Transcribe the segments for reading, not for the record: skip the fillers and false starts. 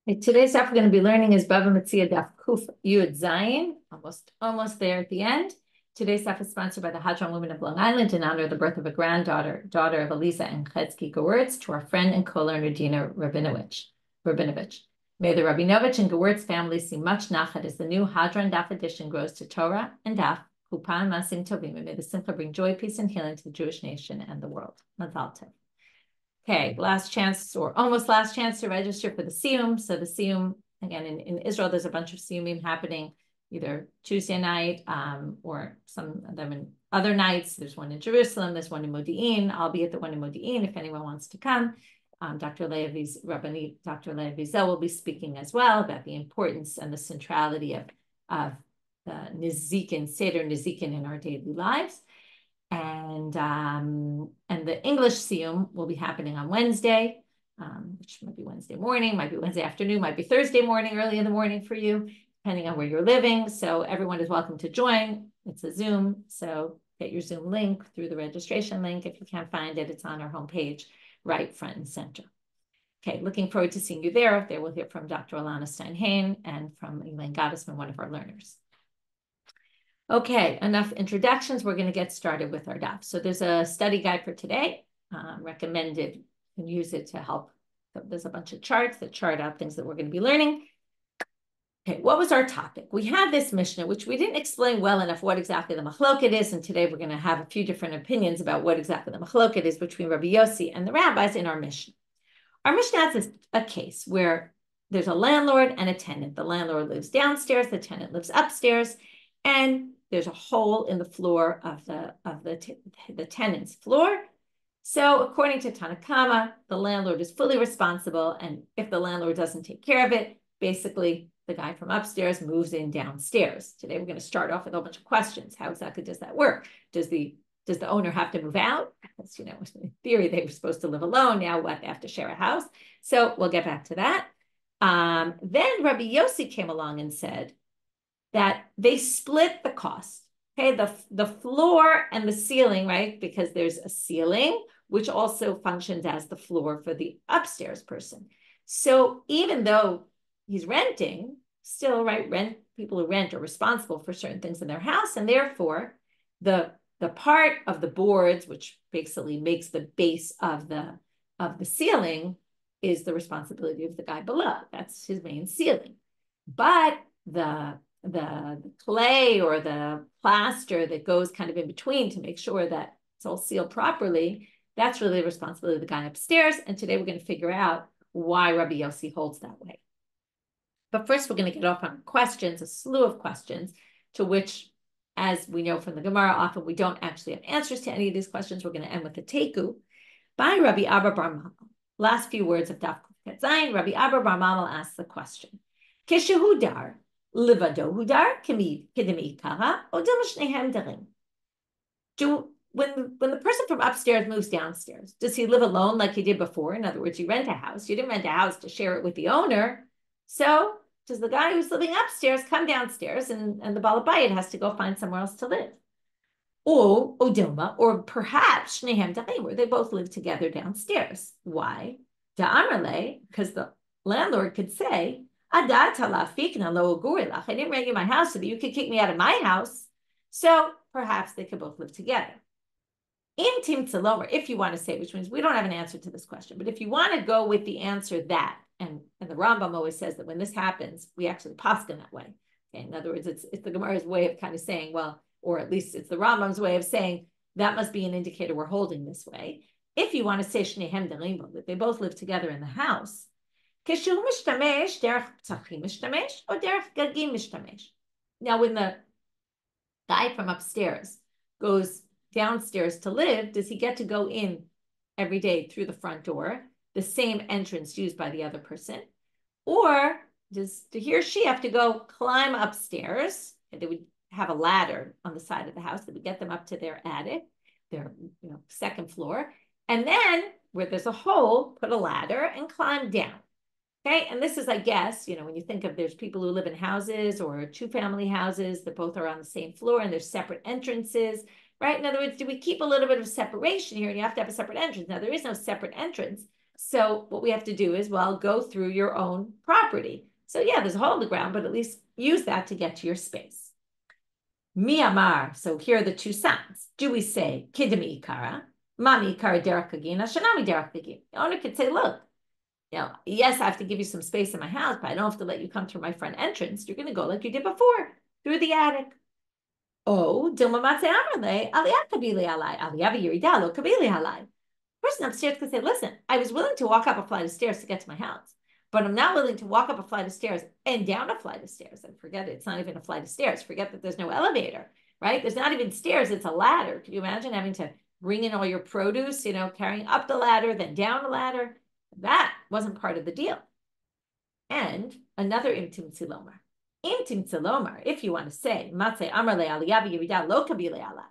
Today's stuff we're going to be learning is Bava Metzia Daf Kuf Yud Zayin, almost there at the end. Today's stuff is sponsored by the Hadran women of Long Island in honor of the birth of a daughter of Elisa and Chetzky Gewurtz, to our friend and co-learner Dina Rabinovich. May the Rabinovich and Gewurtz families see much nachat as the new Hadran Daf edition grows to Torah and Daf, Kupan Masim Tovim, and may the Simcha bring joy, peace, and healing to the Jewish nation and the world. Mazal Tov. Okay, last chance or almost last chance to register for the Siyum. So the Siyum, again, in Israel, there's a bunch of Siyumim happening either Tuesday night or some of them in other nights. There's one in Jerusalem, there's one in Modi'in. I'll be at the one in Modi'in if anyone wants to come. Dr. Levi's Rabbanit, Dr. Levi will be speaking as well about the importance and the centrality of the Nizikin, Seder Nizikin in our daily lives. And the English Siyum will be happening on Wednesday, which might be Wednesday morning, might be Wednesday afternoon, might be Thursday morning, early in the morning for you, depending on where you're living. So everyone is welcome to join. It's a Zoom, so get your Zoom link through the registration link. If you can't find it, it's on our homepage, right front and center. Okay, looking forward to seeing you there. There we'll hear from Dr. Alana Steinhain and from Elaine Gottesman, one of our learners. Okay, enough introductions. We're going to get started with our daf. So there's a study guide for today, recommended. You can use it to help. There's a bunch of charts that chart out things that we're going to be learning. Okay, what was our topic? We had this Mishna, which we didn't explain well enough what exactly the machloket is, and today we're going to have a few different opinions about what exactly the machloket is between Rabbi Yosi and the rabbis in our Mishna. Our Mishna has a case where there's a landlord and a tenant. The landlord lives downstairs, the tenant lives upstairs, and there's a hole in the floor of the tenant's floor. So according to Tanakama, the landlord is fully responsible. And if the landlord doesn't take care of it, basically the guy from upstairs moves in downstairs. Today, we're going to start off with a whole bunch of questions. How exactly does that work? Does the owner have to move out? Because, in theory, they were supposed to live alone. Now what? They have to share a house. So we'll get back to that. Then Rabbi Yosi came along and said that they split the cost. Okay, the floor and the ceiling, right? Because there's a ceiling, which also functions as the floor for the upstairs person. So even though he's renting, still, right, people who rent are responsible for certain things in their house, and therefore the part of the boards, which basically makes the base of the ceiling, is the responsibility of the guy below. That's his main ceiling. But the clay or the plaster that goes kind of in between to make sure that it's all sealed properly, that's really the responsibility of the guy upstairs. And today we're going to figure out why Rabbi Yosi holds that way. But first, we're going to get off on questions, a slew of questions, to which, as we know from the Gemara, often we don't actually have answers to any of these questions. We're going to end with a teku by Rabbi Abba Bar Mamal. Last few words of Daf Kuf Zayin. Rabbi Abba Bar Mamal asks the question: Kishehudar livado hudar kedemi kara odem shnehem darim. When the person from upstairs moves downstairs, does he live alone like he did before? In other words, you rent a house. You didn't rent a house to share it with the owner. So does the guy who's living upstairs come downstairs and the Balabayit has to go find somewhere else to live? Or Odilma, or perhaps Shnehem Darim, where they both live together downstairs. Why? Da'amrle, because the landlord could say, I didn't rent you my house so that you could kick me out of my house. So perhaps they could both live together. In Tim Tzalomer, if you want to say, which means we don't have an answer to this question, but if you want to go with the answer that, and the Rambam always says that when this happens, we actually paskin that way. Okay? In other words, it's the Gemara's way of kind of saying, well, or at least it's the Rambam's way of saying that must be an indicator we're holding this way. If you want to say Shnehem Darim, that they both live together in the house, now, when the guy from upstairs goes downstairs to live, does he get to go in every day through the front door, the same entrance used by the other person? Or does he or she have to go climb upstairs? And they would have a ladder on the side of the house that would get them up to their attic, their second floor. And then where there's a hole, put a ladder and climb down. Okay, and this is, I guess, when you think of there's people who live in houses or two-family houses that both are on the same floor and there's separate entrances, right? In other words, do we keep a little bit of separation here? And you have to have a separate entrance. Now, there is no separate entrance, So what we have to do is, well, go through your own property. So yeah, there's a hole in the ground, but at least use that to get to your space. Mi amar, so here are the two sounds. Do we say, kidami ikara, mami ikara derech kagina, shanami derech kagina? The owner could say, look, yes, I have to give you some space in my house, but I don't have to let you come through my front entrance. You're going to go like you did before, through the attic. Oh, dilma matze amarle, aliyah kabili alai, aliyah v'yirida lo kabili alai. Person upstairs could say, listen, I was willing to walk up a flight of stairs to get to my house, but I'm not willing to walk up a flight of stairs and down a flight of stairs. And forget it, it's not even a flight of stairs. Forget that there's no elevator, right? There's not even stairs, it's a ladder. Can you imagine having to bring in all your produce, carrying up the ladder, then down the ladder? That wasn't part of the deal. And another imtim tzilomar. Imtim tzilomar, if you want to say, matze amarle aliyah v'yirida lo kabile alai.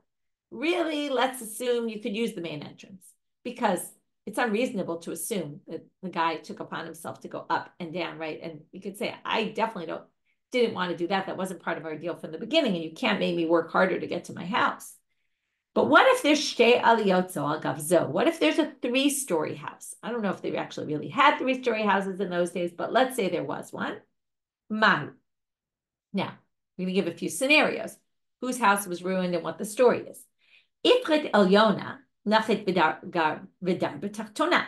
Really, let's assume you could use the main entrance, because it's unreasonable to assume that the guy took upon himself to go up and down, right? And you could say, I definitely didn't want to do that. That wasn't part of our deal from the beginning, and you can't make me work harder to get to my house. But what if there's shtei aliyot zo al gavzo? What if there's a 3-story house? I don't know if they actually really had 3-story houses in those days, but let's say there was one. Mahu. Now, we're going to give a few scenarios. Whose house was ruined and what the story is. Ifrit elyona nachit vidar b'tachtona.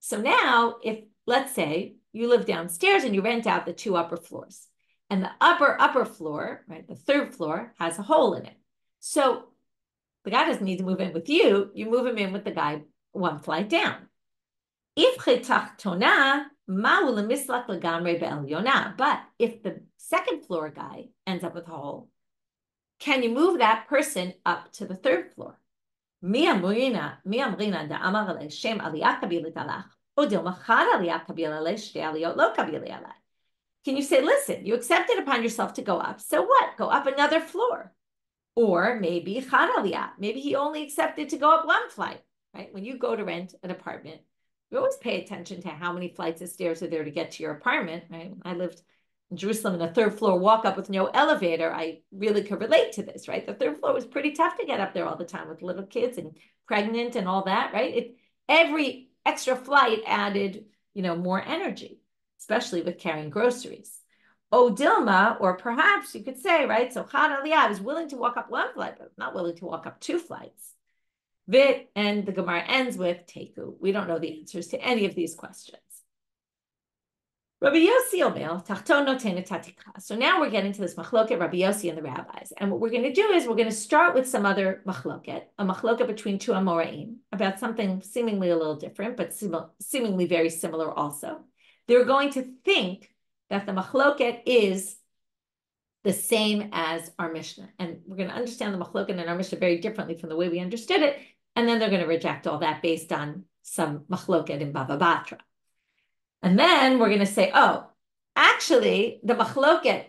So now, if, let's say, you live downstairs and you rent out the 2 upper floors, and the upper floor, right, the 3rd floor, has a hole in it. So the guy doesn't need to move in with you. You move him in with the guy 1 flight down. But if the 2nd floor guy ends up with a hole, can you move that person up to the 3rd floor? Can you say, listen, you accepted upon yourself to go up, so what? Go up another floor. Or maybe he only accepted to go up 1 flight, right? When you go to rent an apartment, you always pay attention to how many flights of stairs are there to get to your apartment, right? I lived in Jerusalem in a 3rd floor walk up with no elevator. I really could relate to this, right? The 3rd floor was pretty tough to get up there all the time with little kids and pregnant and all that, right? Every extra flight added, more energy, especially with carrying groceries. Oh, Dilma, or perhaps you could say, right? So Chad Aliyah, I was willing to walk up 1 flight, but not willing to walk up 2 flights. Vit, and the Gemara ends with Teku. We don't know the answers to any of these questions. Rabbi Yosi Omer, Tachton Notena Tatikha. So now we're getting to this machloket, Rabbi Yosi and the rabbis. And what we're going to do is we're going to start with some other machloket, a machloket between 2 Amoraim, about something seemingly a little different, but seemingly very similar also. They're going to think that the machloket is the same as our Mishna. And we're going to understand the machloket and our Mishna very differently from the way we understood it. And then they're going to reject all that based on some machloket in Bava Batra. And then we're going to say, oh, actually, the machloket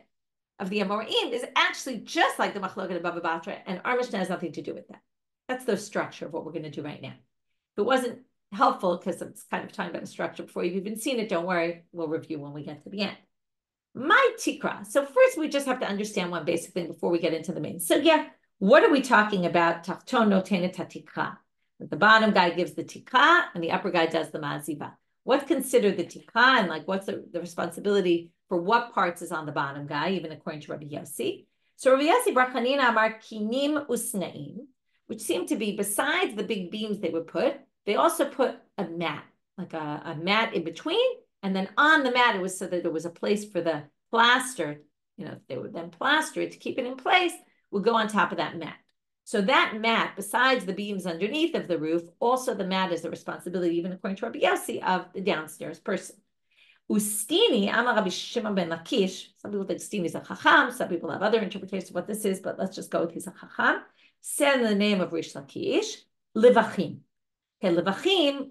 of the Amoraim is actually just like the machloket of Bava Batra, and our Mishna has nothing to do with that. That's the structure of what we're going to do right now. If it wasn't helpful, because it's kind of talking about a structure before you've even seen it, don't worry, we'll review when we get to the end. My tikra. So first, we just have to understand one basic thing before we get into the main. So yeah, what are we talking about? Tachton notena tatikra. The bottom guy gives the tikra, and the upper guy does the maziva. What's considered the tikra, and what's the responsibility for what parts is on the bottom guy, even according to Rabbi Yosi. So Rabbi Yosi Brachanina Amar kinim usnaim, which seem to be, besides the big beams they would put, they also put a mat, like a mat in between. And then on the mat, it was so that there was a place for the plaster, they would then plaster it to keep it in place, would go on top of that mat. So that mat, besides the beams underneath of the roof, also the mat is the responsibility, even according to Rabbi Yosi, of the downstairs person. Ustini, Amar Rabbi Shimon ben Lakish, some people think Stini is a chacham, some people have other interpretations of what this is, but let's just go with he's a chacham, said in the name of Rish Lakish, Livachim. Okay, Livachim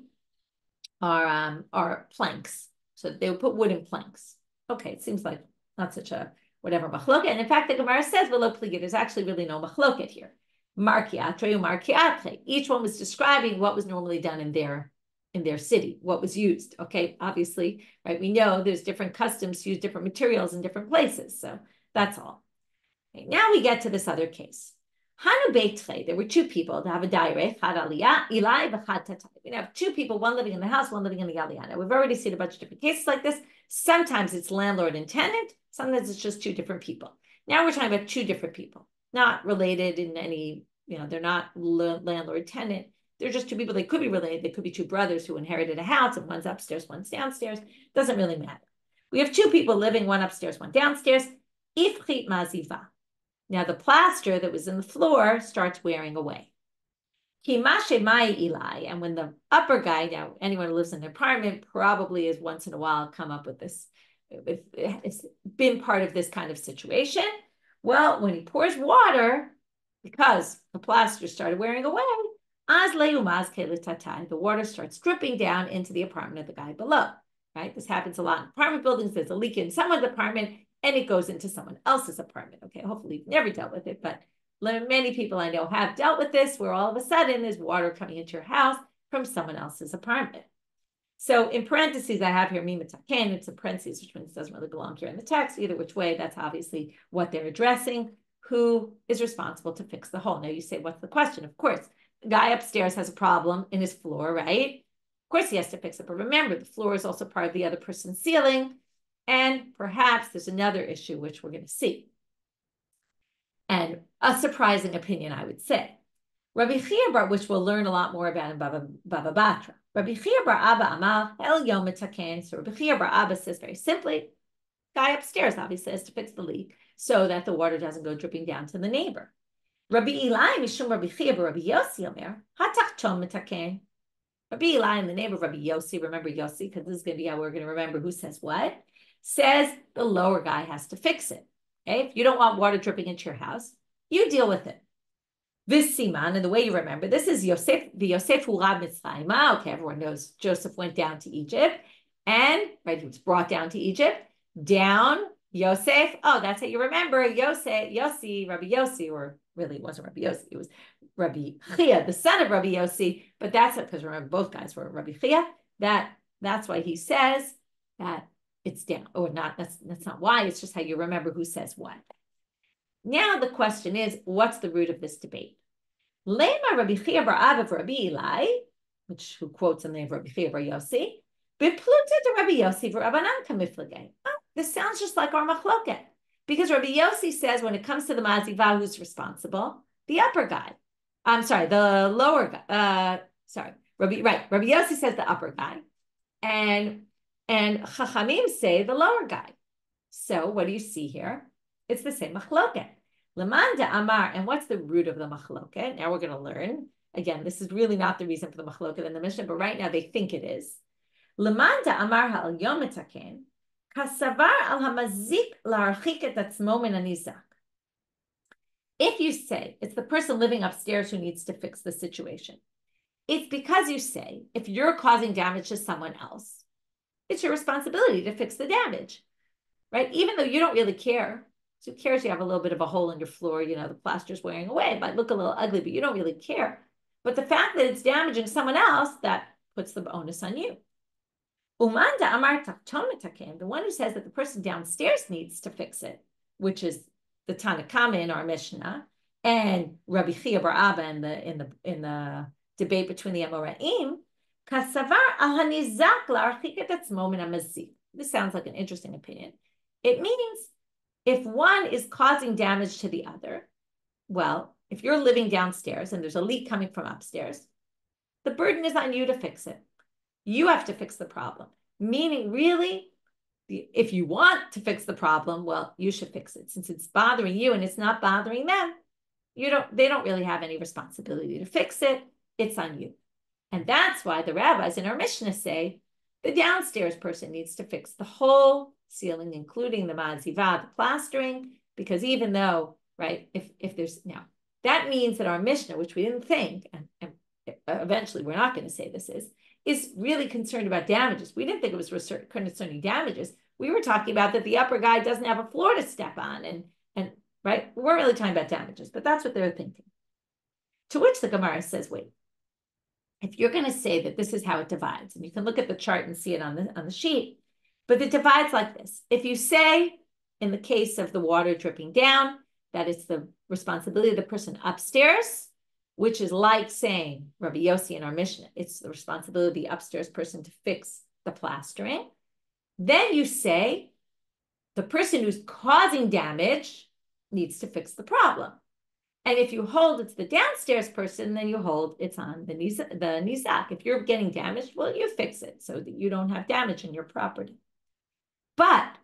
are planks. So they would put wooden planks. Okay, it seems like not such a whatever machloket. And in fact, the Gemara says, "V'lo pliga." There's actually really no machloket here. Markiatre, markiatre. Each one was describing what was normally done in their city, what was used. Okay, obviously, right? We know there's different customs to use different materials in different places. So that's all. Okay, now we get to this other case. There were two people to have a diary. We have two people, one living in the house, one living in the aliyah. Now, we've already seen a bunch of different cases like this. Sometimes it's landlord and tenant. Sometimes it's just two different people. Now we're talking about two different people, not related in any, they're not landlord tenant. They're just two people. They could be related. They could be two brothers who inherited a house, and one's upstairs, one's downstairs. Doesn't really matter. We have two people living, one upstairs, one downstairs. Ifchit maziva. Now the plaster that was in the floor starts wearing away. Kimashe mai Eli, and when the upper guy, now anyone who lives in an apartment probably is once in a while come up with this, it's been part of this kind of situation. Well, when he pours water, because the plaster started wearing away, the water starts dripping down into the apartment of the guy below, right? This happens a lot in apartment buildings. There's a leak in someone's apartment and it goes into someone else's apartment. Okay, hopefully you've never dealt with it, but many people I know have dealt with this, where all of a sudden there's water coming into your house from someone else's apartment. So in parentheses, I have here mimataken. It's a parentheses, which means it doesn't really belong here in the text. Either which way, that's obviously what they're addressing. Who is responsible to fix the hole? Now you say, what's the question? Of course, the guy upstairs has a problem in his floor, right? Of course he has to fix it. But remember, the floor is also part of the other person's ceiling. And perhaps there's another issue, which we're going to see. And a surprising opinion, I would say. Rabbi Yehuda, which we'll learn a lot more about in Bava Batra. Rabbi Yehuda bar Abba Amal El Yomi Taken. So Rabbi Yehuda bar Abba says very simply, guy upstairs obviously has to fix the leak so that the water doesn't go dripping down to the neighbor. Rabbi Eli Mishum Rabbi Yehuda bar Rabbi Yosi Omer Hatachton Mitaken. Rabbi Eli and the neighbor of Rabbi Yosi, remember Yosi, because this is going to be how we're going to remember who says what, says the lower guy has to fix it. Okay? If you don't want water dripping into your house, you deal with it. This siman, and the way you remember this is Yosef, the Yosef who Rab Mitzrayim. Okay, everyone knows Joseph went down to Egypt, and right, he was brought down to Egypt. Down Yosef. Oh, that's how you remember Yosi, Rabbi Yosi, or really it wasn't Rabbi Yosi, it was Rabbi Chia, the son of Rabbi Yosi. But that's it, because remember both guys were Rabbi Chia. That's why he says that it's down, or not. That's not why. It's just how you remember who says what. Now the question is, what's the root of this debate? Lema Rabbi Chia bar Abba for Rabbi Eli, who quotes in the name of Rabbi Chia bar Yosi, bepluta to Rabbi Yosi for Rabbanan kamiflagay. Oh, this sounds just like our machloket, because Rabbi Yosi says when it comes to the maziva, who's responsible? The upper guy. I'm sorry, the lower guy. Rabbi Yosi says the upper guy, and Chachamim say the lower guy. So what do you see here? It's the same machloket. Lamanda Amar, and what's the root of the machloket? Now we're going to learn. Again, this is really not the reason for the machloket in the Mishnah, but right now they think it is. Lamanda Amar ha'al yom mitaken, kasavar al hamazik la'archik et atzmo min hanizak. If you say it's the person living upstairs who needs to fix the situation, it's because you say if you're causing damage to someone else, it's your responsibility to fix the damage, right? Even though you don't really care. So who cares? You have a little bit of a hole in your floor, the plaster's wearing away. It might look a little ugly, but you don't really care. But the fact that it's damaging someone else, that puts the onus on you. Umanda amar takton, the one who says that the person downstairs needs to fix it, which is the Tanakama in our Mishna, and Rabbi Chia bar Abba in the debate between the Amoraim, kasavar al hanizak la'archik et atzmo min hamazik. This sounds like an interesting opinion. It means if one is causing damage to the other, well, if you're living downstairs and there's a leak coming from upstairs, the burden is on you to fix it. You have to fix the problem. Meaning, really, if you want to fix the problem, well, you should fix it. Since it's bothering you and it's not bothering them, they don't really have any responsibility to fix it. It's on you. And that's why the rabbis in our Mishna say the downstairs person needs to fix the whole ceiling, including the maziva, the plastering, because even though, right, if there's, now, that means that our Mishnah, which we didn't think, and eventually we're not going to say this is really concerned about damages. We didn't think it was concerning damages. We were talking about that the upper guy doesn't have a floor to step on, and right, we weren't really talking about damages, but that's what they're thinking. To which the Gemara says, wait, if you're going to say that this is how it divides, and you can look at the chart and see it on the sheet, but it divides like this. If you say, in the case of the water dripping down, that it's the responsibility of the person upstairs, which is like saying, Rabbi Yosi in our Mishna, it's the responsibility of the upstairs person to fix the plastering. Then you say, the person who's causing damage needs to fix the problem. And if you hold it's the downstairs person, then you hold it's on the nizak. If you're getting damaged, well, you fix it so that you don't have damage in your property. But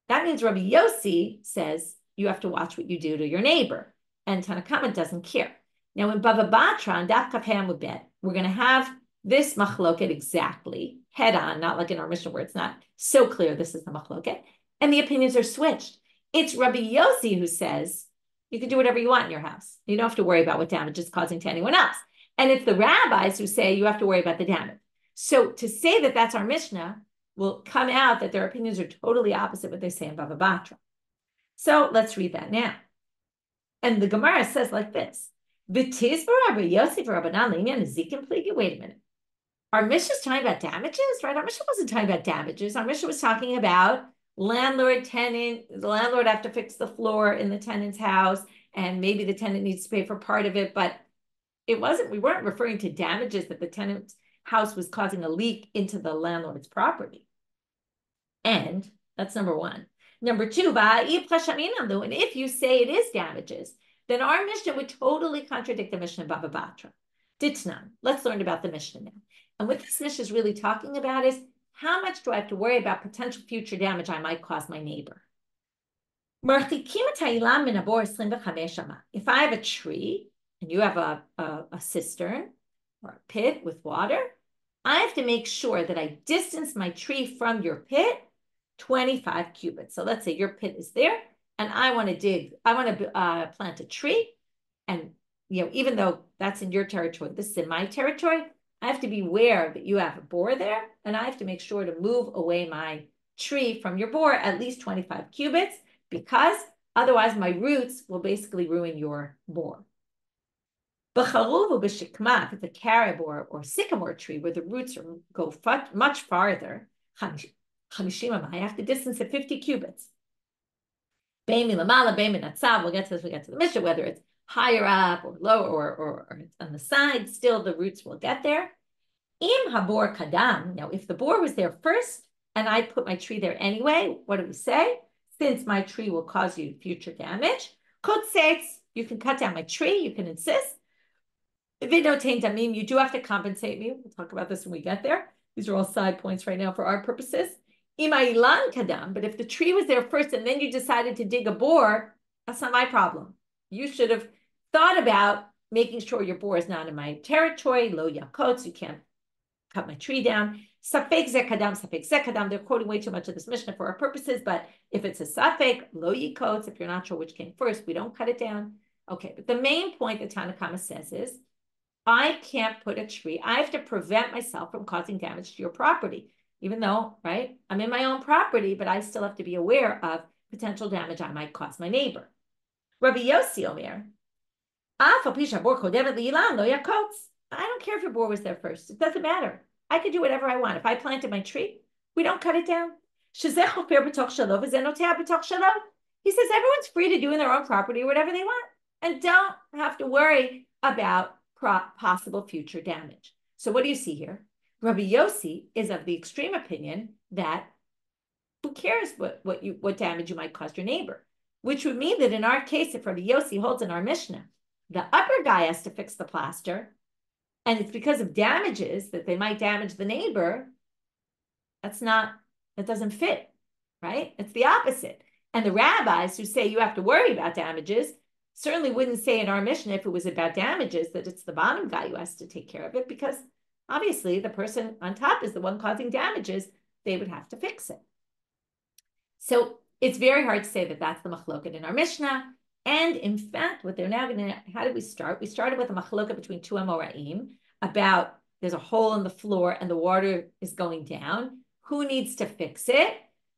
that means Rabbi Yosi says you have to watch what you do to your neighbor. And Tanakama doesn't care. Now in Bava Batra, on Daf Kaf Ham Bet, we're going to have this machloket exactly, head on, not like in our Mishnah where it's not so clear this is the machloket. And the opinions are switched. It's Rabbi Yosi who says, you can do whatever you want in your house. You don't have to worry about what damage it's causing to anyone else. And it's the rabbis who say you have to worry about the damage. So to say that that's our Mishnah will come out that their opinions are totally opposite what they say in Bava Batra. So let's read that now. And the Gemara says like this. Wait a minute. Our Mishnah is talking about damages, right? Our Mishnah wasn't talking about damages. Our Mishnah was talking about landlord, tenant. The landlord have to fix the floor in the tenant's house, and maybe the tenant needs to pay for part of it, but we weren't referring to damages that the tenant's house was causing a leak into the landlord's property. And that's number one. Number two, and if you say it is damages, then our Mishnah would totally contradict the Mishnah Bava Batra. Ditnan. Let's learn about the Mishnah now. And what this Mishnah is really talking about is how much do I have to worry about potential future damage I might cause my neighbor? If I have a tree and you have a cistern or a pit with water, I have to make sure that I distance my tree from your pit 25 cubits. So let's say your pit is there and I want to plant a tree. And, even though that's in your territory, this is in my territory, I have to be aware that you have a bore there, and I have to make sure to move away my tree from your bore at least 25 cubits, because otherwise my roots will basically ruin your bore. If it's a carob or sycamore tree where the roots go much farther, I have to distance it 50 cubits. We'll get to this, we get to the Mishnah, whether it's higher up or lower or it's on the side, still the roots will get there. Im habor kadam. Now, if the bore was there first and I put my tree there anyway, what do we say? Since my tree will cause you future damage, you can cut down my tree, you can insist. You do have to compensate me. We'll talk about this when we get there. These are all side points right now for our purposes. Imailan kadam, but if the tree was there first and then you decided to dig a bore, that's not my problem. You should have thought about making sure your bore is not in my territory. Lo yakots, you can't cut my tree down. Safek zekadam. They're quoting way too much of this Mishnah for our purposes, but if it's a safek, lo yakots, if you're not sure which came first, we don't cut it down. Okay, but the main point that Tanakama says is, I can't put a tree. I have to prevent myself from causing damage to your property, even though, right, I'm in my own property, but I still have to be aware of potential damage I might cause my neighbor. Rabbi Yosi Omer, I don't care if your bore was there first. It doesn't matter. I can do whatever I want. If I planted my tree, we don't cut it down. He says everyone's free to do in their own property whatever they want and don't have to worry about possible future damage. So what do you see here? Rabbi Yosi is of the extreme opinion that who cares what damage you might cause your neighbor? Which would mean that in our case, if Rabbi Yosi holds in our Mishnah, the upper guy has to fix the plaster, and it's because of damages that they might damage the neighbor, that doesn't fit, right? It's the opposite. And the rabbis who say you have to worry about damages certainly wouldn't say in our Mishnah, if it was about damages, that it's the bottom guy who has to take care of it, because obviously the person on top is the one causing damages. They would have to fix it. So it's very hard to say that that's the machloket in our Mishnah. And in fact, what they're now going to, how did we start? We started with a machloket between two Amoraim about there's a hole in the floor and the water is going down. Who needs to fix it,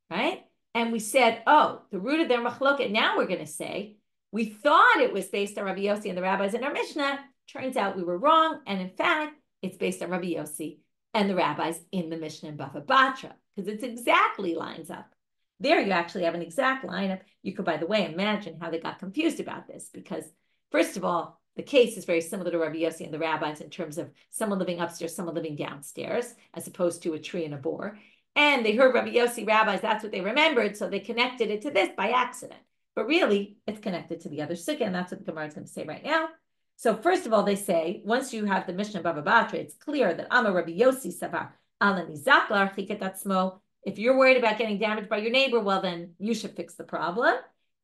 right? And we said, oh, the root of their machloket, now we're going to say, we thought it was based on Rabbi Yosi and the rabbis in our Mishnah. Turns out we were wrong. And in fact, it's based on Rabbi Yosi and the rabbis in the Mishnah in Bava Batra, because it exactly lines up. There you actually have an exact lineup. You could, by the way, imagine how they got confused about this, because first of all, the case is very similar to Rabbi Yosi and the rabbis in terms of someone living upstairs, someone living downstairs, as opposed to a tree and a boar. And they heard Rabbi Yosi rabbis, that's what they remembered, so they connected it to this by accident. But really, it's connected to the other sugya, and that's what the Gemara is going to say right now. So first of all, they say, once you have the Mishna Bava Batra, it's clear that Amar Rabbi Yosi Savar Ala Nizak L'Archiket Atzmo. If you're worried about getting damaged by your neighbor, well, then you should fix the problem.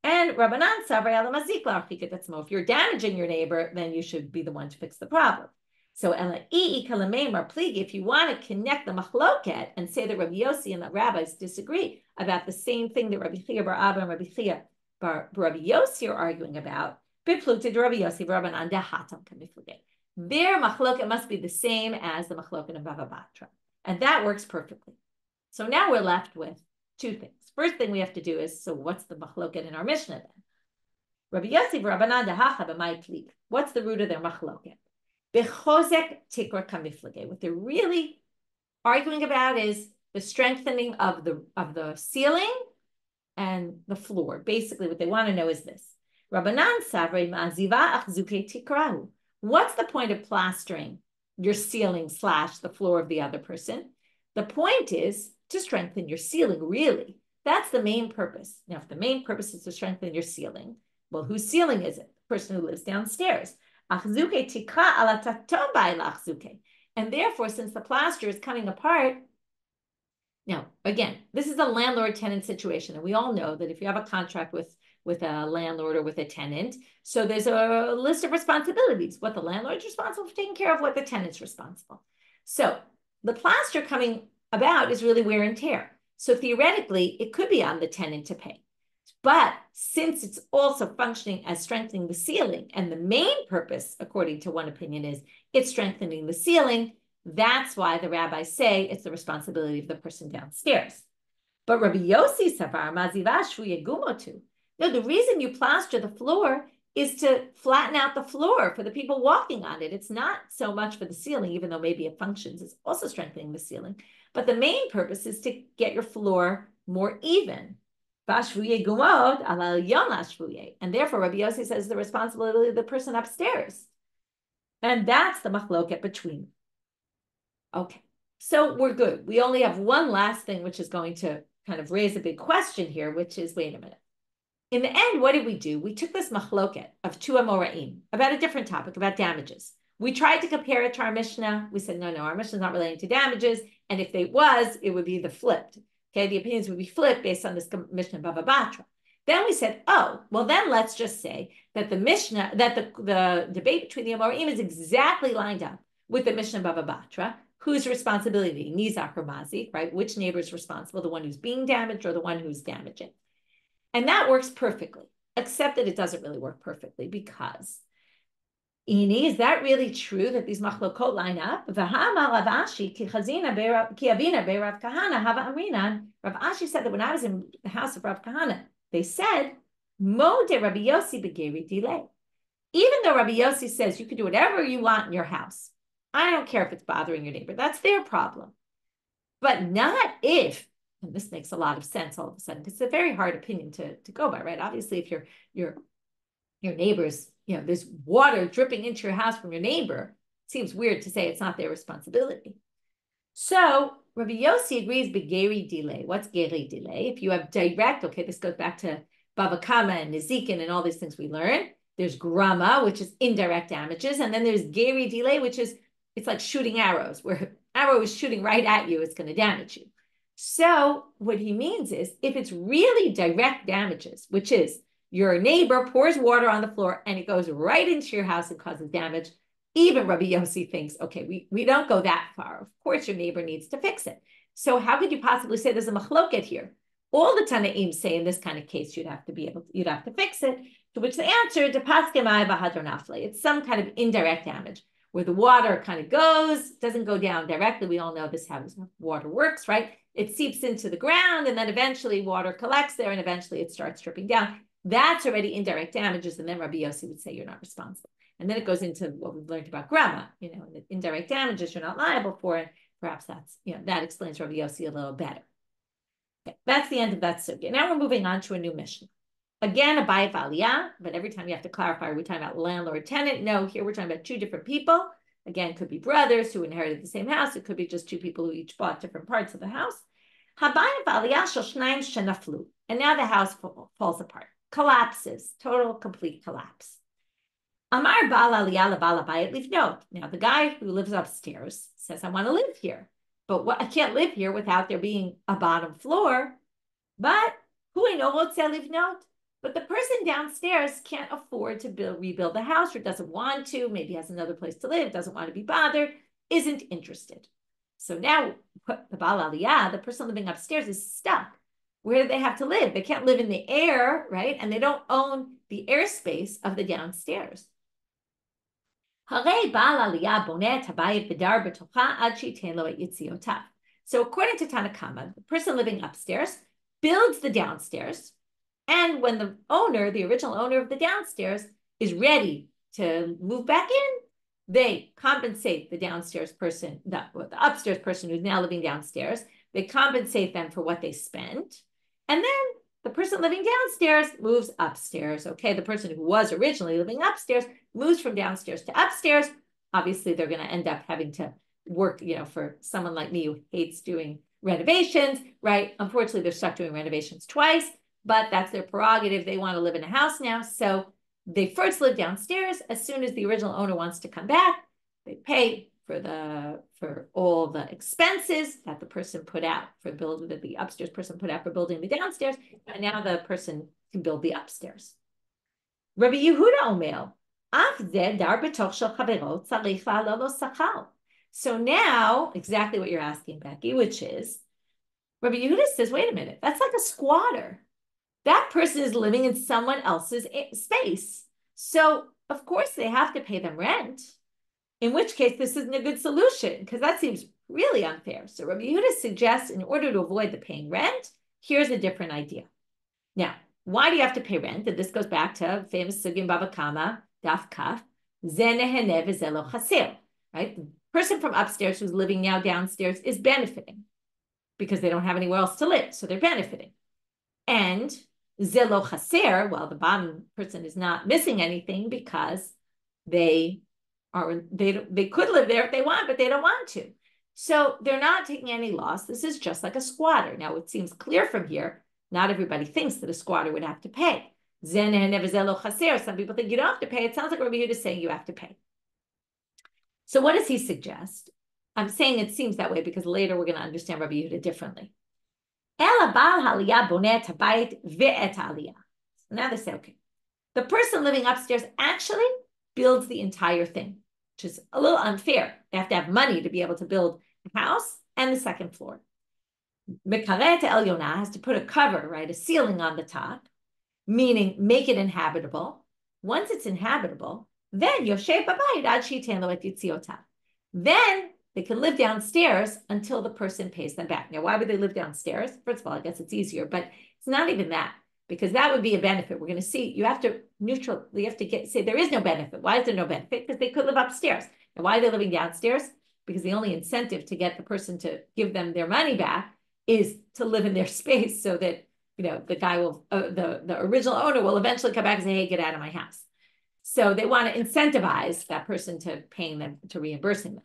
And Rabbanan Savar Ala Mazik L'Archiket Atzmo. If you're damaging your neighbor, then you should be the one to fix the problem. So if you want to connect the machloket and say that Rabbi Yosi and the rabbis disagree about the same thing that Rabbi Chia bar Abba and Rabbi Chia bar Rabbi Yosi are arguing about, their machloket must be the same as the machloket of Bava Batra. And that works perfectly. So now we're left with two things. First thing we have to do is, so what's the machloket in our Mishnah then? Rabbi Yosi v'Rabbanan dehacha b'may plik. What's the root of their machloket? Bechozek tikra kamiflage. What they're really arguing about is the strengthening of the ceiling and the floor. Basically, what they want to know is this. Rabbanan savrei ma'aziva achzuke tikrahu. What's the point of plastering your ceiling / the floor of the other person? The point is to strengthen your ceiling, really. That's the main purpose. Now, if the main purpose is to strengthen your ceiling, well, whose ceiling is it? The person who lives downstairs. And therefore, since the plaster is coming apart, now, again, this is a landlord-tenant situation. And we all know that if you have a contract with a landlord or with a tenant, so there's a list of responsibilities, what the landlord's responsible for taking care of, what the tenant's responsible. So the plaster coming about is really wear and tear. So theoretically, it could be on the tenant to pay. But since it's also functioning as strengthening the ceiling, and the main purpose, according to one opinion, is it's strengthening the ceiling, that's why the rabbis say it's the responsibility of the person downstairs. But Rabbi Yosi Savar Mazivashvu Yegumotu. No, the reason you plaster the floor is to flatten out the floor for the people walking on it. It's not so much for the ceiling, even though maybe it functions. It's also strengthening the ceiling. But the main purpose is to get your floor more even. And therefore, Rabbi Yosi says the responsibility of the person upstairs. And that's the machloket between them. Okay, so we're good. We only have one last thing, which is going to kind of raise a big question here, which is, wait a minute. In the end, what did we do? We took this machloket of two amoraim about a different topic, about damages. We tried to compare it to our Mishnah. We said, no, our Mishnah is not relating to damages. And if it was, it would be the flipped. Okay, the opinions would be flipped based on this Mishnah Bava Batra. Then we said, oh, well, then let's just say that the Mishnah, that the debate between the Amoraim is exactly lined up with the Mishnah Bava Batra. Whose responsibility? Nizak or Mazik, right? Which neighbor is responsible, the one who's being damaged or the one who's damaging? And that works perfectly, except that it doesn't really work perfectly because, Ini, is that really true that these machlokot line up? Rav Ashi said that when I was in the house of Rav Kahana, they said, Mo de Rabbi Yosi begeri delay. Even though Rabbi Yosi says you can do whatever you want in your house, I don't care if it's bothering your neighbor. That's their problem. But not if, and this makes a lot of sense all of a sudden, because it's a very hard opinion to go by, right? Obviously, if your neighbor's, there's water dripping into your house from your neighbor, it seems weird to say it's not their responsibility. So Rabbi Yosi agrees begeri delay. What's geri delay? If you have direct, okay, this goes back to Bava Kama and Nizikin and all these things we learned. There's grama, which is indirect damages, and then there's geri delay, which is, it's like shooting arrows, where arrow is shooting right at you, it's going to damage you. So what he means is, if it's really direct damages, which is your neighbor pours water on the floor and it goes right into your house and causes damage, even Rabbi Yosi thinks, okay, we don't go that far. Of course, your neighbor needs to fix it. So how could you possibly say there's a machloket here? All the Tanaim say in this kind of case, you'd have to fix it. To which the answer, it's some kind of indirect damage, where the water kind of doesn't go down directly. We all know this how water works, right? It seeps into the ground and then eventually water collects there and eventually it starts dripping down. That's already indirect damages. And then Rabbi Yosi would say you're not responsible. And then it goes into what we've learned about grama, the indirect damages you're not liable for. And perhaps that explains Rabbi Yosi a little better. Okay. that's the end of that sugya. Now we're moving on to a new Mishna. Again, a bayit aliyah, but every time you have to clarify, are we talking about landlord, tenant? No, here we're talking about two different people. Again, it could be brothers who inherited the same house. It could be just two people who each bought different parts of the house. And now the house falls apart, collapses, total, complete collapse. Amar bal aliyah lebal habayit livnot. Now the guy who lives upstairs says, I want to live here, but I can't live here without there being a bottom floor. But who I know won't say livnot. But the person downstairs can't afford to rebuild the house or doesn't want to, maybe has another place to live, doesn't want to be bothered, isn't interested. So now the Baal Aliyah, the person living upstairs, is stuck. Where do they have to live? They can't live in the air, right? And they don't own the airspace of the downstairs. So according to Tanakama, the person living upstairs builds the downstairs. And when the owner, the original owner of the downstairs, is ready to move back in, they compensate the downstairs person, the upstairs person who's now living downstairs. They compensate them for what they spent. And then the person living downstairs moves upstairs. Okay, the person who was originally living upstairs moves from downstairs to upstairs. Obviously, they're going to end up having to work, for someone like me who hates doing renovations, right? Unfortunately, they're stuck doing renovations twice. But that's their prerogative. They want to live in a house now. So they first live downstairs. As soon as the original owner wants to come back, they pay for all the expenses that the person put out for building, that the upstairs person put out for building the downstairs. And now the person can build the upstairs. Rabbi Yehuda Omer, so now, exactly what you're asking, Becky, which is, Rabbi Yehuda says, wait a minute, that's like a squatter. That person is living in someone else's space. So, of course, they have to pay them rent, in which case this isn't a good solution, because that seems really unfair. So Rabbi Yehuda suggests, in order to avoid the paying rent, here's a different idea. Now, why do you have to pay rent? And this goes back to famous sugya Bava Kama, Daf Kaf, Zenehene v'zelo chaser, right? The person from upstairs who's living now downstairs is benefiting because they don't have anywhere else to live, so they're benefiting. And zelo chaser, well, the bottom person is not missing anything because they could live there if they want, but they don't want to. So they're not taking any loss. This is just like a squatter. Now, it seems clear from here, not everybody thinks that a squatter would have to pay. Some people think you don't have to pay. It sounds like Rabbi Yehuda is saying you have to pay. So what does he suggest? I'm saying it seems that way because later we're going to understand Rabbi Yehuda differently. So now they say, okay, the person living upstairs actually builds the entire thing, which is a little unfair. They have to have money to be able to build a house and the second floor. Mekaret Elyona has to put a cover, right, a ceiling on the top, meaning make it inhabitable. Once it's inhabitable, then Yoshe Babayit Ad Shitain Lo Et Yitziota. Then they can live downstairs until the person pays them back. Now, why would they live downstairs? First of all, I guess it's easier, but it's not even that, because that would be a benefit. We're going to see, you have to say there is no benefit. Why is there no benefit? Because they could live upstairs. And why are they living downstairs? Because the only incentive to get the person to give them their money back is to live in their space so that, the guy will, the original owner will eventually come back and say, hey, get out of my house. So they want to incentivize that person to paying them, to reimbursing them.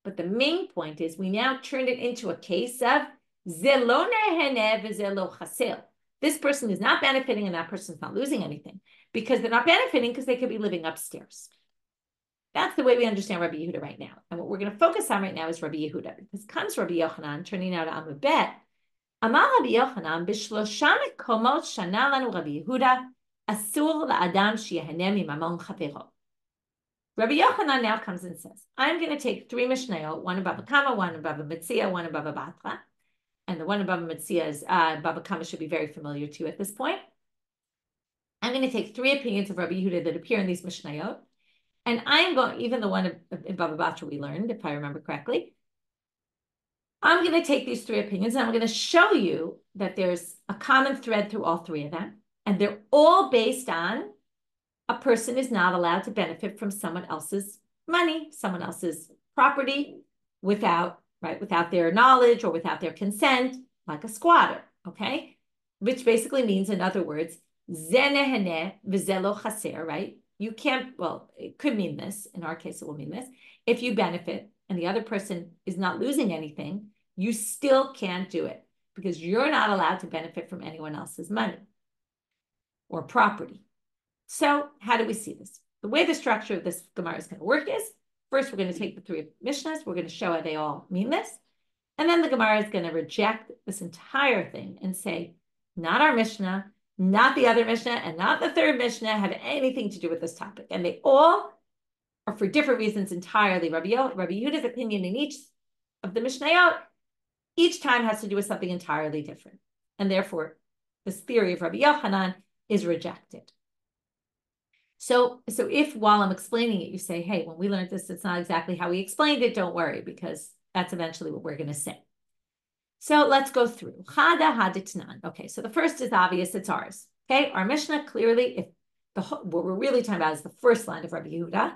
But the main point is we now turned it into a case of zelo nehene v'zelo chaser. This person is not benefiting and that person's not losing anything because they're not benefiting because they could be living upstairs. That's the way we understand Rabbi Yehuda right now. And what we're going to focus on right now is Rabbi Yehuda. Because comes Rabbi Yochanan, turning now to Amud Bet. Amar Rabbi Yochanan, b'shlosha mekomot shana lanu Rabbi Yehuda, asur la'adam sheyeheneh mimamon chavero. Rabbi Yochanan now comes and says, I'm going to take 3 Mishnayot, one in Bava Kama, one in Bava Metzia, one in Bava Batra. And the one in Bava Metzia is, Bava Kama should be very familiar to you at this point. I'm going to take 3 opinions of Rabbi Yehuda that appear in these Mishnayot. And I am going, even the one in Bava Batra we learned, if I remember correctly, I'm going to take these 3 opinions and I'm going to show you that there's a common thread through all 3 of them. And they're all based on a person is not allowed to benefit from someone else's money, someone else's property without their knowledge or without their consent, like a squatter. okay? Which basically means, in other words, zenehene v'zelo chaser, right? You can't, well, it could mean this. In our case, it will mean this. If you benefit and the other person is not losing anything, you still can't do it because you're not allowed to benefit from anyone else's money or property. So how do we see this? The way the structure of this Gemara is going to work is, first, we're going to take the three Mishnas. We're going to show how they all mean this. And then the Gemara is going to reject this entire thing and say, not our Mishnah, not the other Mishnah, and not the third Mishnah have anything to do with this topic. And they all are for different reasons entirely. Rabbi Yehuda's opinion in each of the Mishnayot, each time has to do with something entirely different. And therefore, this theory of Rabbi Yochanan is rejected. So if while I'm explaining it, you say, hey, when we learned this, it's not exactly how we explained it, don't worry, because that's eventually what we're going to say. So let's go through. Chada haditnan. Okay, so the first is obvious, it's ours. Okay, our Mishnah clearly, what we're really talking about is the first line of Rabbi Yehuda,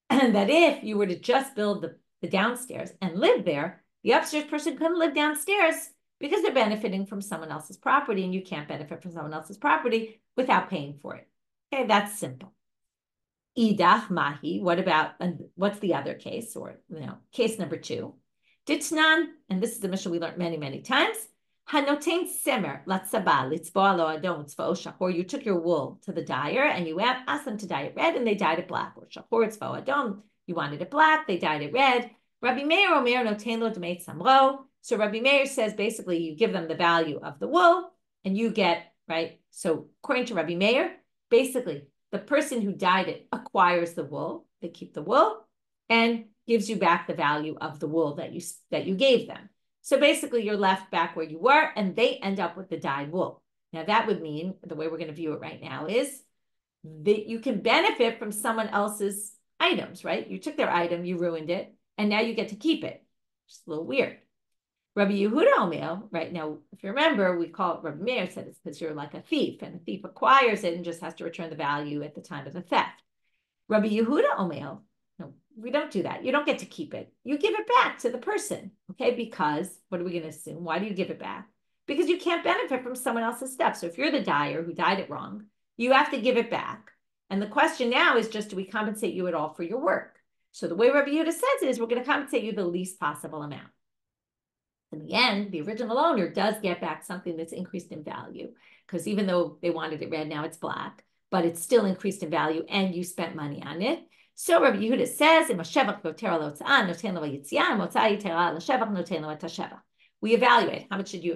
and that if you were to just build the downstairs and live there, the upstairs person couldn't live downstairs because they're benefiting from someone else's property, and you can't benefit from someone else's property without paying for it. Okay, that's simple. Idach mahi, what's the other case, or case number 2? Ditnan, and this is the Mishnah we learned many, many times. Hanotain semer latzaba litzboa lo adom tzvao shachor. You took your wool to the dyer and you asked them to dye it red, and they dyed it black. Or shachor tzvao adom. You wanted it black, they dyed it red. Rabbi Meir omer notain lo d'mei samro. So Rabbi Meir says basically you give them the value of the wool and you get, right? So according to Rabbi Meir, basically the person who dyed it acquires the wool. They keep the wool and gives you back the value of the wool that you gave them. So basically you're left back where you were and they end up with the dyed wool. Now that would mean, the way we're going to view it right now is that you can benefit from someone else's items, right? You took their item, you ruined it, and now you get to keep it. Just a little weird. Rabbi Yehuda Omer, right now, if you remember, Rabbi Meir said it's because you're like a thief, and a thief acquires it and just has to return the value at the time of the theft. Rabbi Yehuda Omer, no, we don't do that. You don't get to keep it. You give it back to the person, okay? Because, what are we going to assume? Why do you give it back? Because you can't benefit from someone else's stuff. So if you're the dyer who dyed it wrong, you have to give it back. And the question now is just, do we compensate you at all for your work? So the way Rabbi Yehuda says it is, we're going to compensate you the least possible amount. In the end, the original owner does get back something that's increased in value, because even though they wanted it red, now it's black, but it's still increased in value and you spent money on it. So Rabbi Yehuda says, we evaluate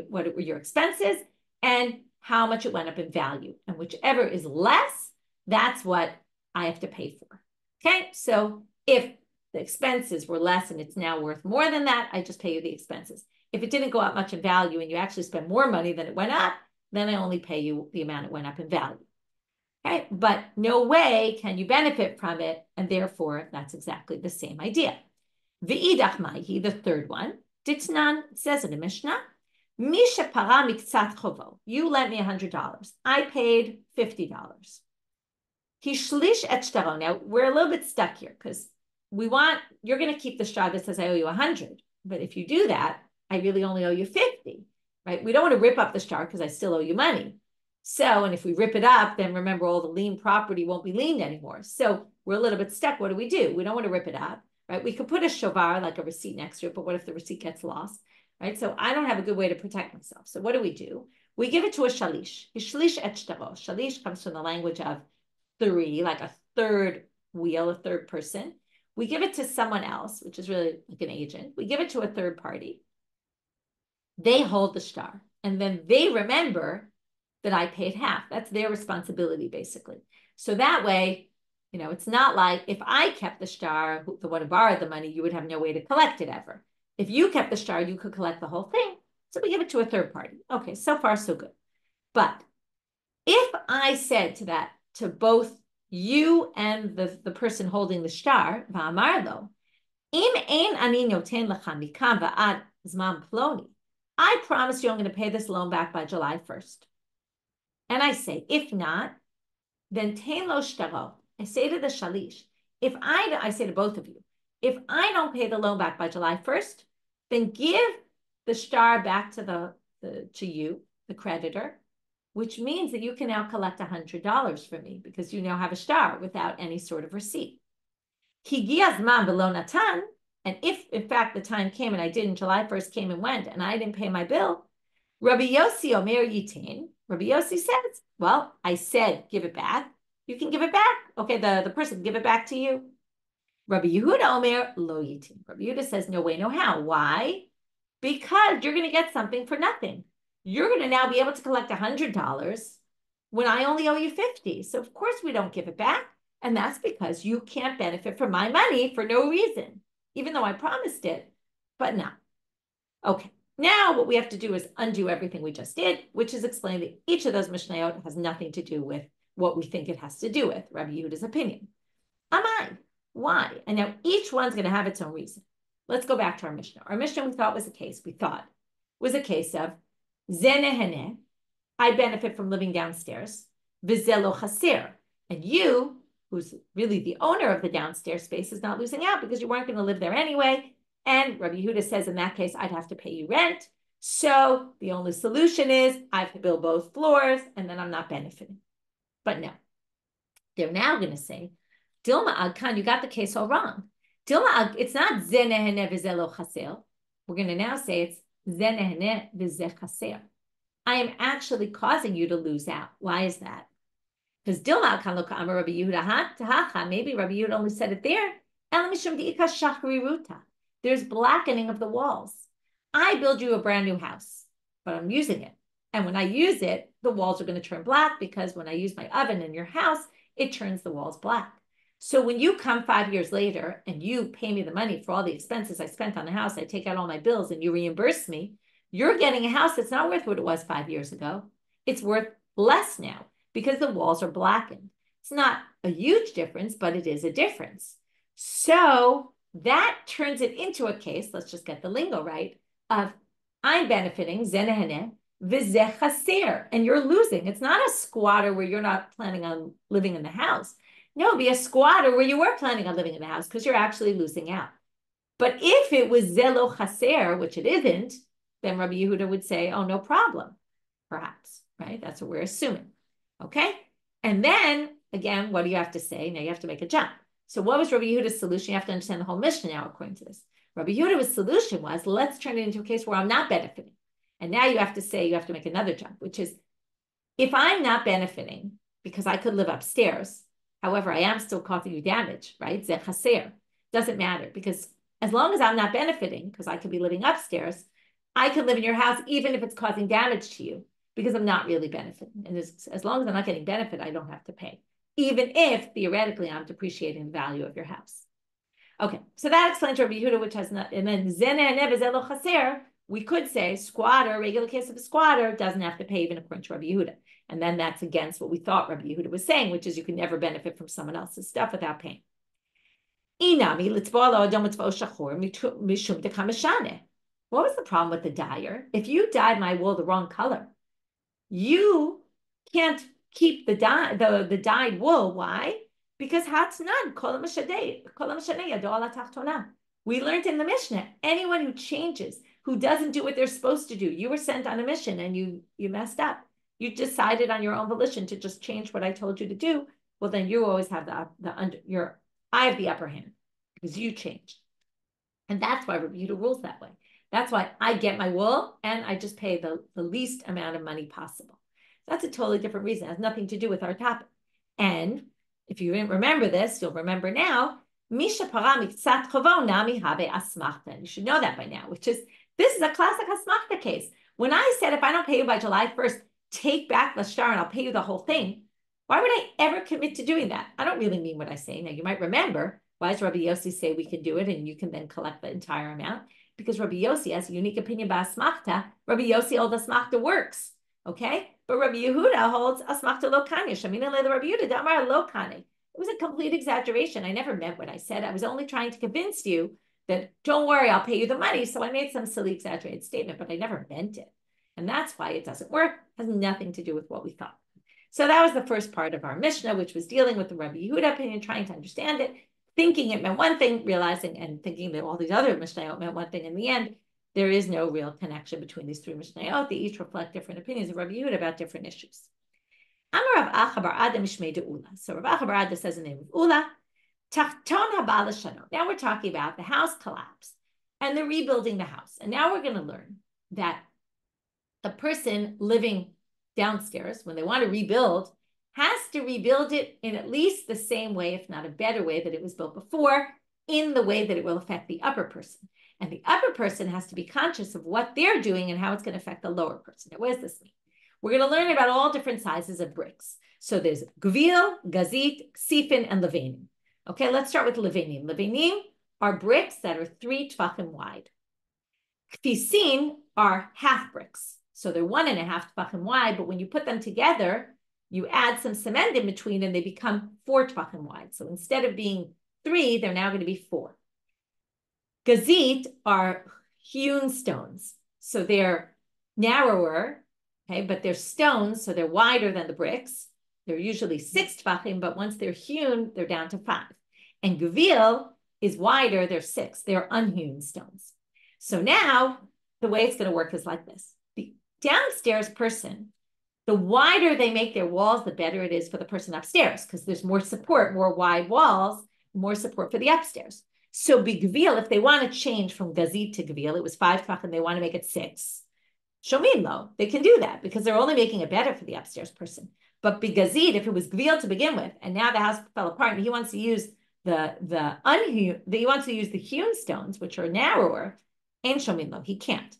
what were your expenses and how much it went up in value. And whichever is less, that's what I have to pay for. Okay, so if the expenses were less and it's now worth more than that, I just pay you the expenses. If it didn't go up much in value and you actually spend more money than it went up, then I only pay you the amount it went up in value. Okay, but no way can you benefit from it, and therefore that's exactly the same idea. V'idach ma'hi, the third one, Ditnan says in the Mishnah, Misha para miktzat chovo. You lent me $100. I paid $50. Hishlish et shtaro. Now we're a little bit stuck here because you're going to keep the shtar that says I owe you 100. But if you do that, I really only owe you 50, right? We don't want to rip up the shtar because I still owe you money. So, and if we rip it up, then remember all the lien property won't be liened anymore. So we're a little bit stuck. What do? We don't want to rip it up, right? We could put a shovar, like a receipt next to it, but what if the receipt gets lost, right? So I don't have a good way to protect myself. So what do? We give it to a shalish. Shalish et shtaro. Shalish comes from the language of 3, like a third wheel, a third person. We give it to someone else, which is really like an agent. We give it to a third party. They hold the shtar, and then they remember that I paid half. That's their responsibility, basically. So that way, it's not like if I kept the shtar, the one who borrowed the money, you would have no way to collect it ever. If you kept the shtar, you could collect the whole thing. So we give it to a third party. Okay, so far so good. But if I said to both you and the person holding the shtar, va'amar lo, im ein ani noten lecha mikam va'ad zman ploni, I promise you I'm going to pay this loan back by July 1st. And I say, if not, then ten lo shtaro. I say to the shalish, I say to both of you, if I don't pay the loan back by July 1st, then give the shtar back to you the creditor, which means that you can now collect $100 from me because you now have a star without any sort of receipt. Higiaz man below natan, and if in fact the time came and I didn't, July 1st came and went, and I didn't pay my bill, Rabbi Yosi Omer Yitin, Rabbi Yosi says, well, I said give it back. You can give it back. Okay, the person give it back to you. Rabbi Yehuda Omer Lo Yitin. Rabbi Yehuda says, no way, no how. Why? Because you're going to get something for nothing. You're going to now be able to collect $100 when I only owe you $50. So of course we don't give it back. And that's because you can't benefit from my money for no reason, even though I promised it, but no. Okay, now what we have to do is undo everything we just did, which is explain that each of those Mishnayot has nothing to do with what we think it has to do with, Rabbi Yehuda's opinion. Amai, why? And now each one's going to have its own reason. Let's go back to our Mishnah. Our Mishnah we thought was a case of Zenehene, I benefit from living downstairs, Vizelo Chaser, and you, who's really the owner of the downstairs space, is not losing out because you weren't going to live there anyway. And Rabbi Yehuda says in that case, I'd have to pay you rent. So the only solution is I have to build both floors and then I'm not benefiting. But no, they're now going to say, Dilma Agkan, you got the case all wrong. Dilma, it's not Zenehene Vizelo Chaser. We're going to now say it's Zenehene Vizeh Chaser. I am actually causing you to lose out. Why is that? Because Dilma Agkan Loka Amar Rabbi Yehuda, maybe Rabbi Yehuda only said it there. There's blackening of the walls. I build you a brand new house, but I'm using it. And when I use it, the walls are going to turn black because when I use my oven in your house, it turns the walls black. So when you come 5 years later and you pay me the money for all the expenses I spent on the house, I take out all my bills and you reimburse me, you're getting a house that's not worth what it was 5 years ago. It's worth less now because the walls are blackened. It's not a huge difference, but it is a difference. So that turns it into a case, let's just get the lingo right, of I'm benefiting, Zenehene, Vizeh Chaser, and you're losing. It's not a squatter where you're not planning on living in the house. No, it'd be a squatter where you were planning on living in the house because you're actually losing out. But if it was Zelo Chaser, which it isn't, then Rabbi Yehuda would say, oh, no problem, perhaps, right? That's what we're assuming, okay? And then, again, what do you have to say? Now you have to make a jump. So what was Rabbi Yehuda's solution? You have to understand the whole Mishna now according to this. Rabbi Yehuda's solution was, let's turn it into a case where I'm not benefiting. And now you have to say, you have to make another jump, which is, if I'm not benefiting because I could live upstairs, however, I am still causing you damage, right? Zeh chaser. Doesn't matter because as long as I'm not benefiting, because I could be living upstairs, I can live in your house even if it's causing damage to you because I'm not really benefiting. And as long as I'm not getting benefit, I don't have to pay, even if theoretically I'm depreciating the value of your house. Okay, so that explains Rabbi Yehuda, which has not, and then Zeneh Vizelo Chaser, we could say squatter, regular case of a squatter, doesn't have to pay even according to Rabbi Yehuda. And then that's against what we thought Rabbi Yehuda was saying, which is you can never benefit from someone else's stuff without paying. What was the problem with the dyer? If you dyed my wool the wrong color, you can't keep the dyed wool. Why? Because we learned in the Mishnah, anyone who changes, who doesn't do what they're supposed to do, you were sent on a mission and you messed up. You decided on your own volition to just change what I told you to do. Well, then you always have I have the upper hand because you changed. And that's why Rabbi Yehuda rules that way. That's why I get my wool and I just pay the least amount of money possible. That's a totally different reason. It has nothing to do with our topic. And if you didn't remember this, you'll remember now. You should know that by now, which is, this is a classic asmachta case. When I said, if I don't pay you by July 1st, take back the star and I'll pay you the whole thing. Why would I ever commit to doing that? I don't really mean what I say. Now, you might remember, why does Rabbi Yosi say we can do it and you can then collect the entire amount? Because Rabbi Yosi has a unique opinion about asmachta. Rabbi Yosi holds asmachta works, okay? But Rabbi Yehuda holds asmachta lo kane. Shamina le Rabbi Yehuda damar lo kane. It was a complete exaggeration. I never meant what I said. I was only trying to convince you that, don't worry, I'll pay you the money. So I made some silly exaggerated statement, but I never meant it. And that's why it doesn't work. It has nothing to do with what we thought. So that was the first part of our Mishnah, which was dealing with the Rabbi Yehuda opinion, trying to understand it, thinking it meant one thing, realizing and thinking that all these other Mishnayot meant one thing in the end. there is no real connection between these three Mishnayot. They each reflect different opinions of Rabbi Yehuda about different issues. Amar Rav Acha bar Ada Mishmei de Ula. So Rav Acha bar Ada says the name of Ula. Tachton habal shano. Now we're talking about the house collapse and they're rebuilding the house. And now we're going to learn that the person living downstairs, when they want to rebuild, has to rebuild it in at least the same way, if not a better way, that it was built before, in the way that it will affect the upper person. And the upper person has to be conscious of what they're doing and how it's going to affect the lower person. Now, what does this mean? We're going to learn about all different sizes of bricks. So there's gvil, gazit, ksifin, and levanim. Okay, let's start with levanim. Levanim are bricks that are 3 tvachim wide. Kfisin are half bricks. So they're 1.5 tvachim wide, but when you put them together, you add some cement in between and they become 4 tvachim wide. So instead of being 3, they're now going to be 4. Gazit are hewn stones. So they're narrower, okay, but they're stones, so they're wider than the bricks. They're usually 6 tvachim, but once they're hewn, they're down to 5. And gvil is wider, they're 6. They're unhewn stones. So now the way it's going to work is like this. The downstairs person, the wider they make their walls, the better it is for the person upstairs, because there's more support, more wide walls, more support for the upstairs. So bigvil, if they want to change from gazit to gvil, it was 5 tvachim, they want to make it 6. Shomin lo, they can do that because they're only making it better for the upstairs person. But bigazit, if it was gvil to begin with, and now the house fell apart, and he wants to use he wants to use the hewn stones, which are narrower, and shomin lo, he can't.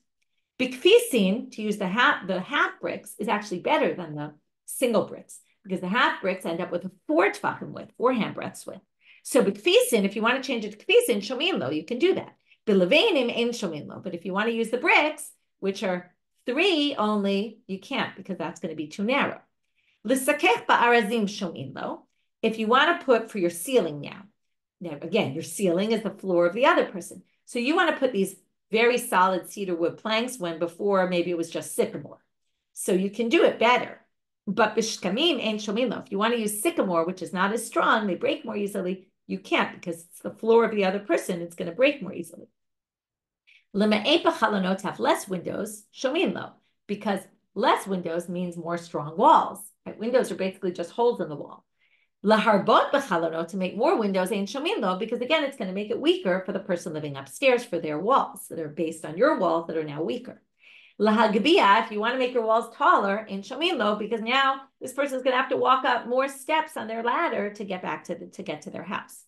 Bikfisin, to use the half bricks, is actually better than the single bricks because the half bricks end up with a 4 tvachim width, 4 handbreadths width. So bikfisin, if you want to change it to kfisin, shomin lo, you can do that. Bilevanim ain't shomin lo, but if you want to use the bricks, which are 3 only, you can't because that's going to be too narrow. L'sakech ba'arazim shomin lo. If you want to put for your ceiling now again, your ceiling is the floor of the other person. So you want to put these very solid cedar wood planks when before maybe it was just sycamore. So you can do it better. But bishkamim ain't shomin lo. If you want to use sycamore, which is not as strong, they break more easily, you can't because it's the floor of the other person, it's going to break more easily. Lema'epa chalonot have less windows, shomin lo, because less windows means more strong walls. Right? Windows are basically just holes in the wall. Laharbot b'chalonot, to make more windows, ain't shomin lo, because again, it's going to make it weaker for the person living upstairs for their walls that are based on your walls that are now weaker. Lahagbiya, if you want to make your walls taller, ain't shomin lo, because now this person is going to have to walk up more steps on their ladder to get back to get to their house.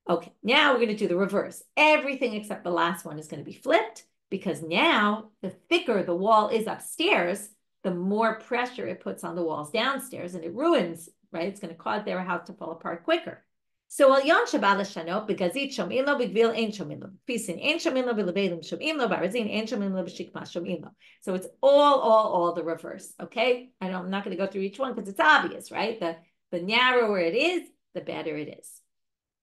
Okay, now we're going to do the reverse. Everything except the last one is going to be flipped because now the thicker the wall is upstairs, the more pressure it puts on the walls downstairs and it ruins, right? It's going to cause their house to fall apart quicker. So al yon shabal shanot begazit shomin lo begvil ein shomin lo pisin ein shomin lo belebelim shomin lo barazin ein shomin lo b'shikma shomin lo. So it's all the reverse. Okay, I'm not going to go through each one because it's obvious, right? The narrower it is, the better it is.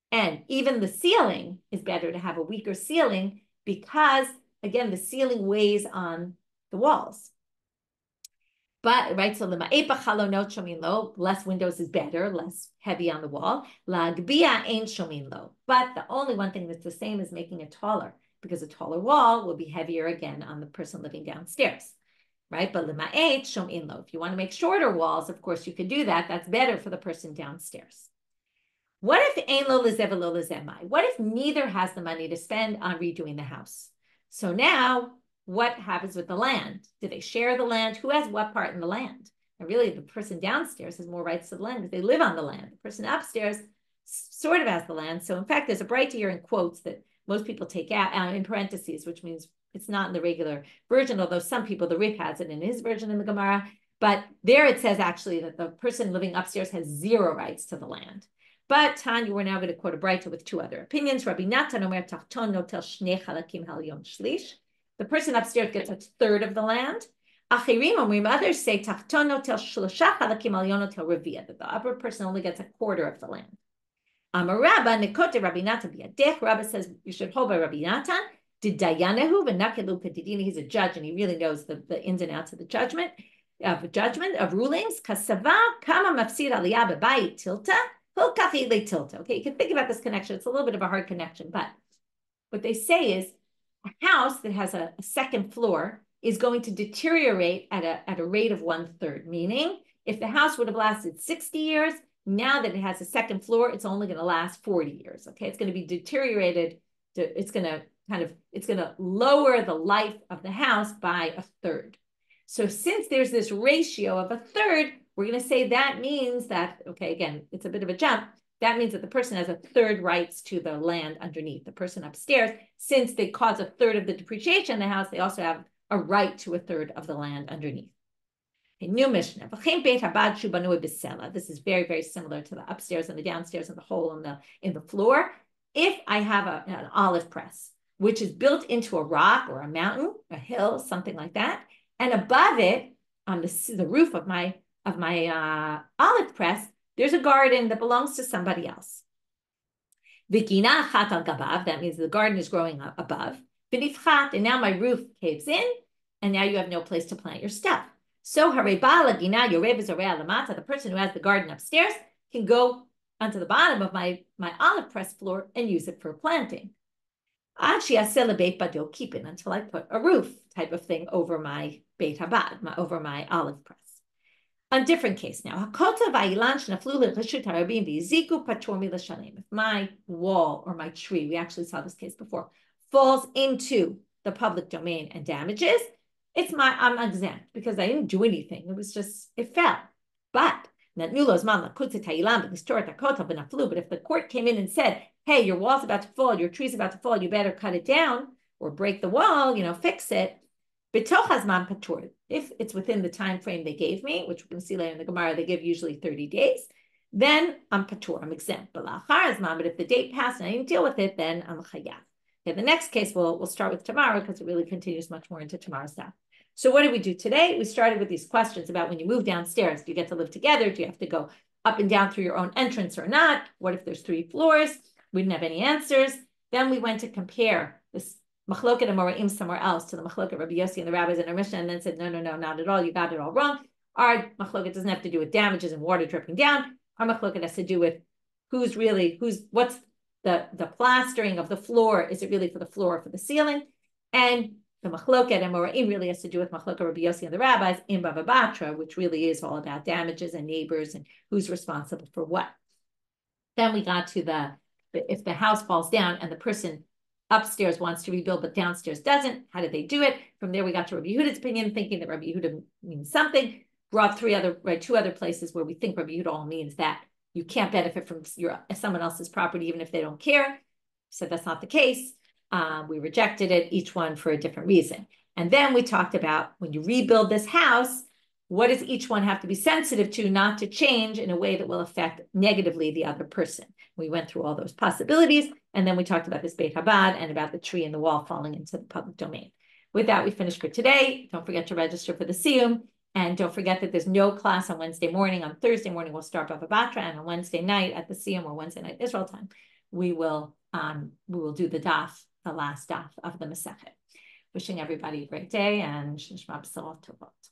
And even the ceiling is better to have a weaker ceiling because, again, the ceiling weighs on the walls. But, right, so lema'epa chalonot shomin lo, less windows is better, less heavy on the wall. La'agbiya ain't shomin lo. But the only one thing that's the same is making it taller because a taller wall will be heavier again on the person living downstairs, right? But lema'et shomin lo. If you want to make shorter walls, of course, you could do that. That's better for the person downstairs. What if ein lo lezeh v'lo lezeh mai? What if neither has the money to spend on redoing the house? So now, what happens with the land? Do they share the land? Who has what part in the land? And really, the person downstairs has more rights to the land because they live on the land. The person upstairs sort of has the land. So in fact, there's a bright here in quotes that most people take out in parentheses, which means it's not in the regular version, although some people, the Rif has it in his version in the Gemara. But there it says actually that the person living upstairs has 0 rights to the land. But Tanya, we're now going to quote a Braita with 2 other opinions. Rabbi Natan omer tachton notel shnei chalakim hal yom shlish. The person upstairs gets 1/3 of the land. Achirim omrim, others say tachton notel shlosha chalakim hal yom notel revia, that the upper person only gets 1/4 of the land. Amar Rabba nekote Rabbi Natan biyadech. Rabba says you should hold by Rabbi Natan. Did Dayanehu v'nakelu kadidini? He's a judge and he really knows the ins and outs of the judgment of rulings. Kasava kama mafsir aliyah bebayit tilta. Okay, you can think about this connection. It's a little bit of a hard connection, but what they say is A house that has a second floor is going to deteriorate at a rate of 1/3, meaning if the house would have lasted 60 years, now that it has a second floor, it's only going to last 40 years. Okay, it's going to be deteriorated. It's going to lower the life of the house by 1/3. So since there's this ratio of 1/3, we're going to say that means that, okay, again, it's a bit of a jump. That means that the person has 1/3 rights to the land underneath. The person upstairs, since they cause 1/3 of the depreciation in the house, they also have a right to 1/3 of the land underneath. Okay, new Mishna. This is very, very similar to the upstairs and the downstairs and the hole in the floor. If I have an olive press, which is built into a rock or a mountain, a hill, something like that, and above it, on the roof of my olive press, there's a garden that belongs to somebody else. That means the garden is growing up above. And now my roof caves in, and now you have no place to plant your stuff. So the person who has the garden upstairs can go onto the bottom of my olive press floor and use it for planting. Keep it until I put a roof type of thing over my Beit Habad, over my olive press. A different case now. If my wall or my tree, we actually saw this case before, falls into the public domain and damages, I'm exempt because I didn't do anything. It was just, it fell. But if the court came in and said, hey, your wall's about to fall, your tree's about to fall, you better cut it down or break the wall, fix it. If it's within the time frame they gave me, which we can see later in the Gemara, they give usually 30 days, then I'm patur, I'm exempt. But if the date passed and I didn't deal with it, then I'm chayav. Okay, the next case we'll start with tomorrow because it really continues much more into tomorrow's stuff. So what did we do today? We started with these questions about when you move downstairs, do you get to live together? Do you have to go up and down through your own entrance or not? What if there's 3 floors? We didn't have any answers. Then we went to compare this machloket amoraim somewhere else to the machloket Rabbi Yosi and the rabbis in our Mishna, and then said, no, not at all. You got it all wrong. Our machloket doesn't have to do with damages and water dripping down. Our machloket has to do with what's the plastering of the floor. Is it really for the floor or for the ceiling? And the machloket amoraim really has to do with machloket Rabbi Yosi and the rabbis in Bava Batra, which really is all about damages and neighbors and who's responsible for what. Then we got to if the house falls down and the person upstairs wants to rebuild, but downstairs doesn't. How did they do it? From there, we got to Rabbi Yehuda's opinion, thinking that Rabbi Yehuda means something. Brought 2 other places where we think Rabbi Yehuda all means that you can't benefit from someone else's property, even if they don't care. Said that's not the case. We rejected it, each one for a different reason. And then we talked about when you rebuild this house, what does each one have to be sensitive to not to change in a way that will affect negatively the other person? We went through all those possibilities, and then we talked about this Beit Habad and about the tree and the wall falling into the public domain. With that, we finished for today. Don't forget to register for the Siyum, and don't forget that there's no class on Wednesday morning. On Thursday morning, we'll start Bava Batra, and on Wednesday night at the Siyum, or Wednesday night Israel time, we will do the last daf of the Masechet. Wishing everybody a great day and Shishma B'Sorot Tovot.